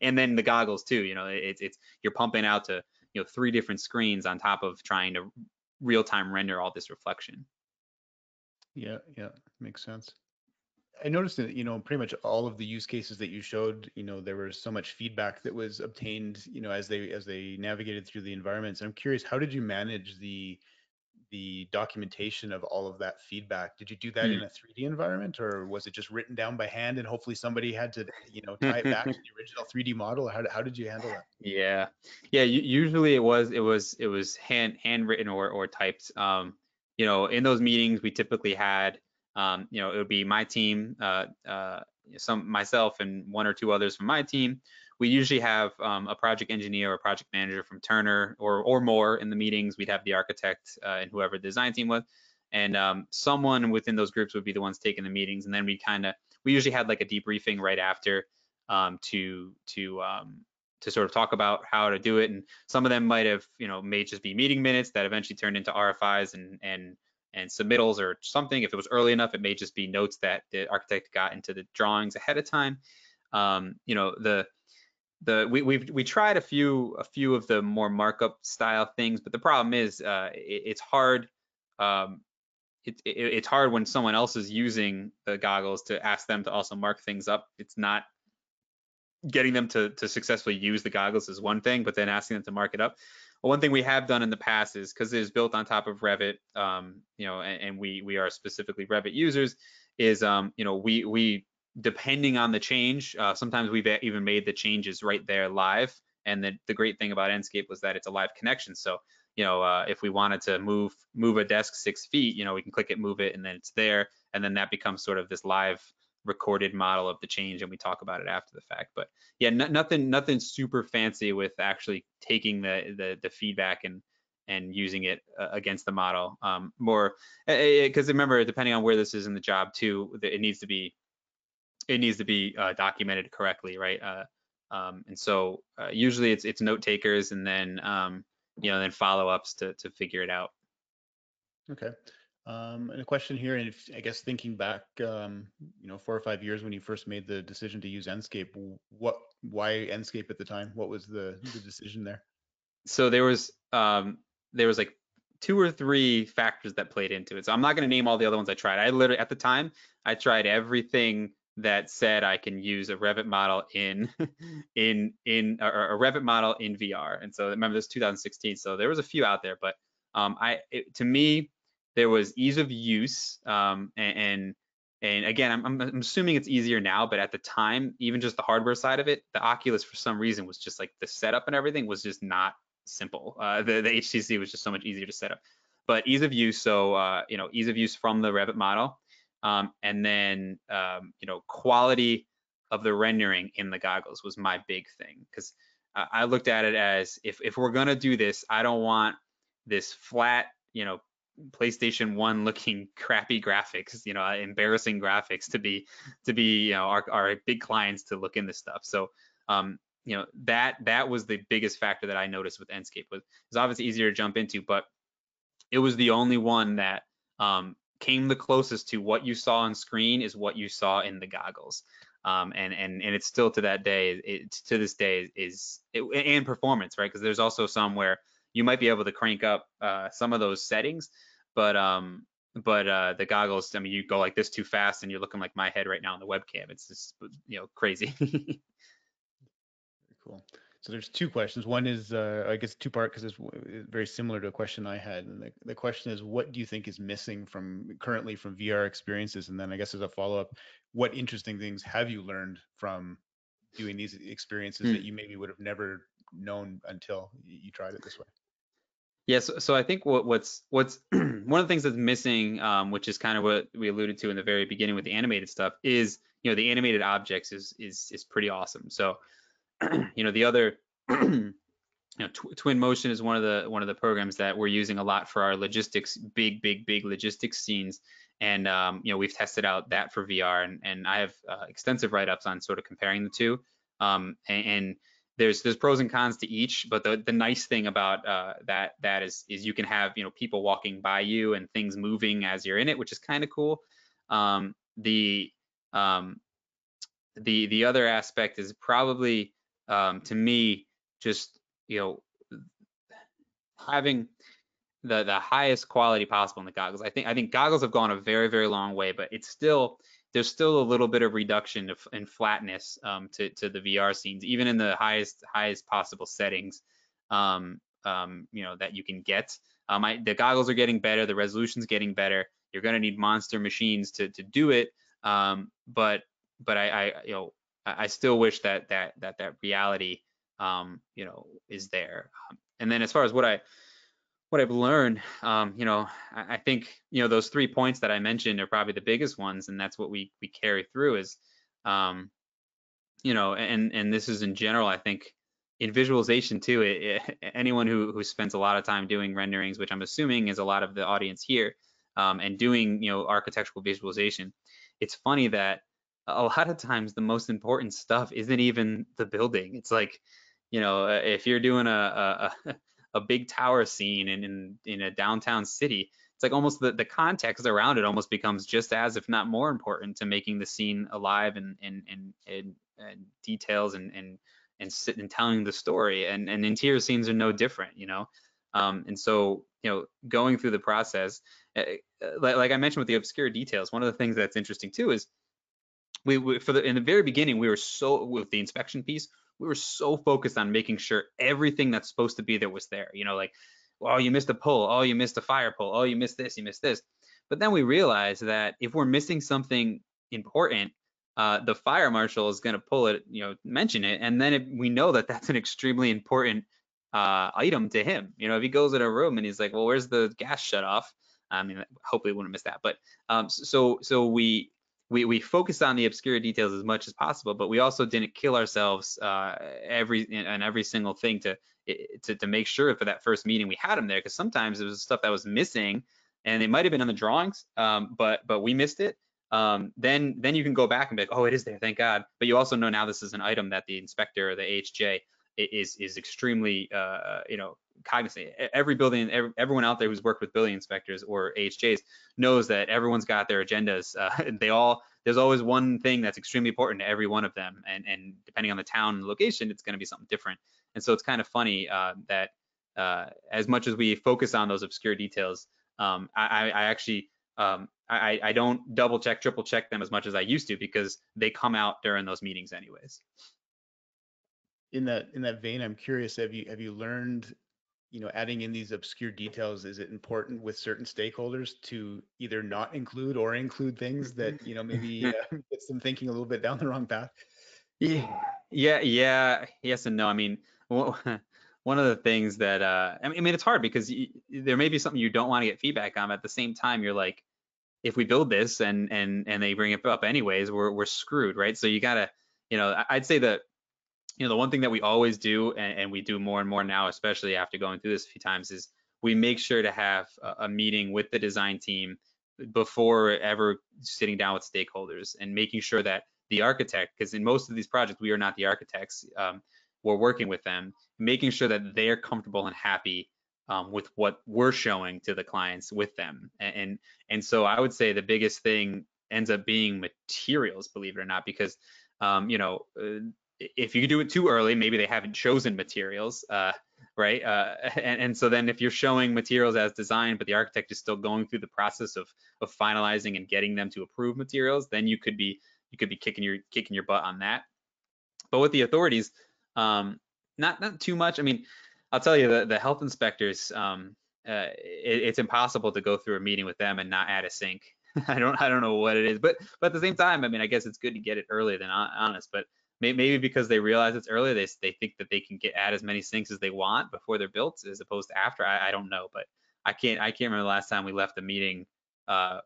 and then the goggles too. It's you're pumping out to 3 different screens on top of trying to real time render all this reflection. Yeah, makes sense. I noticed that, pretty much all of the use cases that you showed, there was so much feedback that was obtained, as they navigated through the environments. I'm curious, how did you manage the documentation of all of that feedback? Did you do that in a 3D environment, or was it just written down by hand and hopefully somebody had to, tie it back to the original 3D model? How did you handle that? Yeah, Usually it was handwritten or typed. In those meetings we typically had, it would be my team, myself and 1 or 2 others from my team. We usually have a project engineer or project manager from Turner or more in the meetings. We'd have the architect and whoever the design team was, and someone within those groups would be the ones taking the meetings. And then we usually had like a debriefing right after to sort of talk about how to do it. And some of them might have, may just be meeting minutes that eventually turned into RFIs and submittals or something. If it was early enough, it may just be notes that the architect got into the drawings ahead of time. We tried a few of the more markup style things, but the problem is it's hard. It's hard when someone else is using the goggles to ask them to also mark things up. It's not getting them to successfully use the goggles is one thing, but then asking them to mark it up. Well, one thing we have done in the past is, because it is built on top of Revit, and we are specifically Revit users, is we depending on the change, sometimes we've even made the changes right there live. And the great thing about Enscape was that it's a live connection. So if we wanted to move a desk 6 feet, we can click it, move it, and then it's there. And then that becomes sort of this live recorded model of the change, and we talk about it after the fact. But yeah, nothing super fancy with actually taking the feedback and using it against the model. More because remember, depending on where this is in the job too, it needs to be documented correctly, right? And so usually it's note takers and then then follow-ups to figure it out. Okay. And a question here, and if, I guess thinking back, 4 or 5 years when you first made the decision to use Enscape, why Enscape at the time? What was the decision there? So there was like two or three factors that played into it. So I'm not going to name all the other ones I tried. I literally at the time I tried everything that said I can use a Revit model in in or a Revit model in VR. And so remember this 2016. So there was a few out there, but to me there was ease of use and again, I'm assuming it's easier now, but at the time, even just the hardware side of it, the Oculus for some reason was just like the setup and everything was just not simple. The HTC was just so much easier to set up, but ease of use. So ease of use from the Revit model, and then quality of the rendering in the goggles was my big thing because I looked at it as if we're gonna do this, I don't want this flat PlayStation 1 looking crappy graphics, embarrassing graphics to be our big clients to look in this stuff. So that was the biggest factor that I noticed with Enscape was it's obviously easier to jump into, but it was the only one that came the closest to what you saw on screen is what you saw in the goggles. And it's still to that day, to this day and performance, right? Because there's also some where you might be able to crank up some of those settings, but the goggles, I mean, you go like this too fast and you're looking like my head right now on the webcam. It's just crazy. Very cool. So there's two questions. One is, I guess, two-part because it's very similar to a question I had. And the question is, what do you think is missing currently from VR experiences? And then I guess as a follow-up, what interesting things have you learned from doing these experiences that Hmm. you maybe would have never known until you tried it this way? Yes, so I think what's one of the things that's missing, which is kind of what we alluded to in the very beginning with the animated stuff, is the animated objects is pretty awesome. So the other Twin Motion is one of the programs that we're using a lot for our logistics, big logistics scenes, and we've tested out that for VR, and I have extensive write-ups on sort of comparing the two, and there's pros and cons to each, but the nice thing about that is you can have people walking by you and things moving as you're in it, which is kind of cool. The um, the other aspect is probably to me just you know having the highest quality possible in the goggles. I think goggles have gone a very long way, but there's still a little bit of reduction in flatness to the VR scenes, even in the highest possible settings that you can get. The goggles are getting better, the resolution's getting better. You're going to need monster machines to do it, but I still wish that reality is there. And then as far as what I've learned, I think those 3 points that I mentioned are probably the biggest ones, and that's what we carry through is, and this is in general. I think in visualization too. Anyone who spends a lot of time doing renderings, which I'm assuming is a lot of the audience here, and doing architectural visualization, it's funny that a lot of times the most important stuff isn't even the building. It's like, if you're doing a big tower scene in a downtown city, it's like almost the context around it almost becomes just as, if not more important to making the scene alive and details and telling the story. And interior scenes are no different, and so going through the process, like I mentioned with the obscure details, one of the things that's interesting too is in the very beginning, we were so with the inspection piece, we were so focused on making sure everything that's supposed to be there was there. Like, oh, you missed a pull, oh, you missed a fire pull, oh, you missed this, you missed this. But then we realized that if we're missing something important, the fire marshal is going to pull it, mention it, and then we know that that's an extremely important item to him. If he goes in a room and he's like, well, where's the gas shut off? I mean, hopefully we wouldn't miss that. But so we focused on the obscure details as much as possible, but we also didn't kill ourselves every single thing to make sure for that first meeting we had them there, because sometimes it was stuff that was missing and it might have been on the drawings, but we missed it. Then you can go back and be like, oh, it is there, thank God. But you also know now this is an item that the inspector or the AHJ is extremely cognizant. Every building, everyone out there who's worked with building inspectors or AHJs knows that everyone's got their agendas. There's always one thing that's extremely important to every one of them, and depending on the town and the location, it's going to be something different. And so it's kind of funny that as much as we focus on those obscure details, I actually I don't double check, triple check them as much as I used to, because they come out during those meetings anyways. In that vein, I'm curious, have you learned, adding in these obscure details, is it important with certain stakeholders to either not include or include things that, maybe gets them thinking a little bit down the wrong path? Yeah, yes and no. I mean, one of the things that I mean, it's hard because there may be something you don't want to get feedback on, but at the same time, you're like, if we build this and they bring it up anyways, we're screwed, right? So you gotta, I'd say that, the one thing that we always do, and we do more and more now, especially after going through this a few times, is we make sure to have a meeting with the design team before ever sitting down with stakeholders, and making sure that the architect, because in most of these projects we are not the architects, we're working with them, making sure that they're comfortable and happy with what we're showing to the clients with them. And so I would say the biggest thing ends up being materials, believe it or not, because if you do it too early, maybe they haven't chosen materials, right? And so then if you're showing materials as designed, but the architect is still going through the process of finalizing and getting them to approve materials, then you could be kicking your butt on that. But with the authorities, not too much. I mean, I'll tell you, the health inspectors, it's impossible to go through a meeting with them and not add a sink. I don't know what it is, but at the same time, I mean, I guess it's good to get it early than honest. But maybe because they realize it's early, they think that they can add as many sinks as they want before they're built, as opposed to after. I don't know, but I can't remember the last time we left a meeting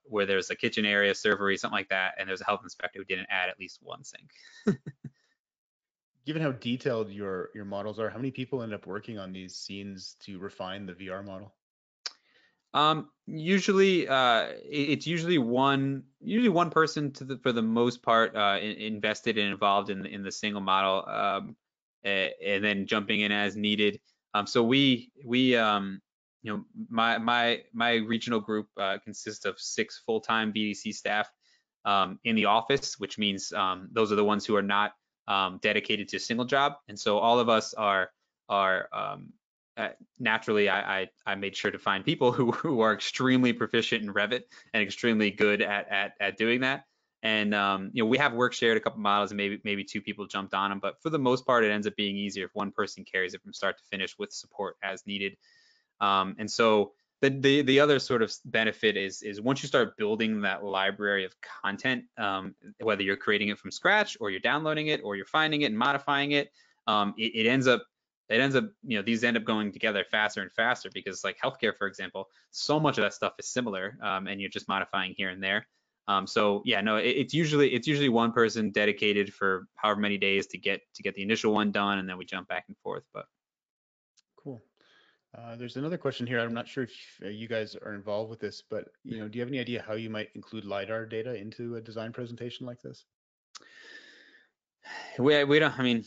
where there's a kitchen area, servery, something like that, and there's a health inspector who didn't add at least one sink. Given how detailed your models are, how many people end up working on these scenes to refine the VR model? Usually, it's usually one person for the most part, invested and involved in the single model, and then jumping in as needed. So my regional group consists of 6 full-time VDC staff in the office, which means those are the ones who are not dedicated to a single job, and so all of us are naturally, I made sure to find people who are extremely proficient in Revit and extremely good at doing that. And we have work shared a couple models, and maybe 2 people jumped on them, but for the most part, it ends up being easier if one person carries it from start to finish with support as needed. And so the other sort of benefit is once you start building that library of content, whether you're creating it from scratch or you're downloading it or you're finding it and modifying it, it ends up these end up going together faster and faster, because like healthcare, for example, so much of that stuff is similar, and you're just modifying here and there. So yeah, no, it's usually one person dedicated for however many days to get the initial one done, and then we jump back and forth. But Cool. There's another question here. I'm not sure if you guys are involved with this, but do you have any idea how you might include LiDAR data into a design presentation like this? we don't. I mean,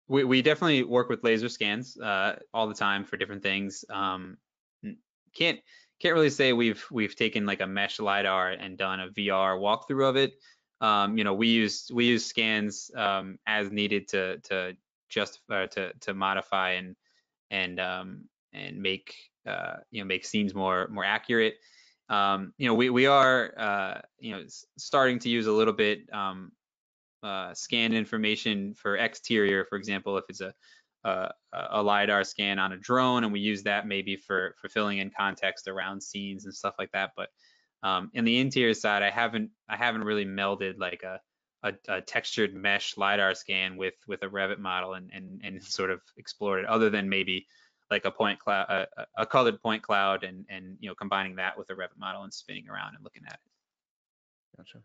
we definitely work with laser scans all the time for different things. Can't really say we've taken like a mesh LiDAR and done a VR walkthrough of it. We use scans as needed to justify to modify and make make scenes more accurate. We are starting to use a little bit scan information for exterior, for example, if it's a LiDAR scan on a drone, and we use that maybe for filling in context around scenes and stuff like that. But in the interior side, I haven't really melded like a textured mesh LiDAR scan with a Revit model and sort of explored it, other than maybe like a point cloud, a colored point cloud, and combining that with a Revit model and spinning around and looking at it. Gotcha.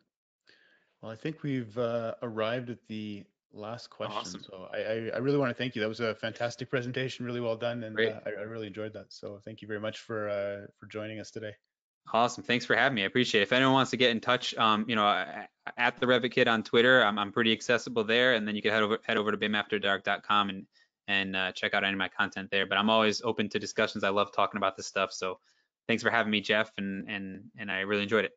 Well, I think we've arrived at the last question. Awesome. So I really want to thank you. That was a fantastic presentation, really well done, and Great. I really enjoyed that. So thank you very much for joining us today. Awesome. Thanks for having me. I appreciate it. If anyone wants to get in touch, at the Revit Kid on Twitter, I'm pretty accessible there, and then you can head over to bimafterdark.com and check out any of my content there. But I'm always open to discussions. I love talking about this stuff. So thanks for having me, Jeff, and I really enjoyed it.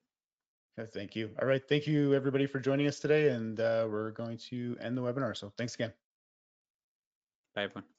Thank you. All right. Thank you, everybody, for joining us today. And we're going to end the webinar. So thanks again. Bye, everyone.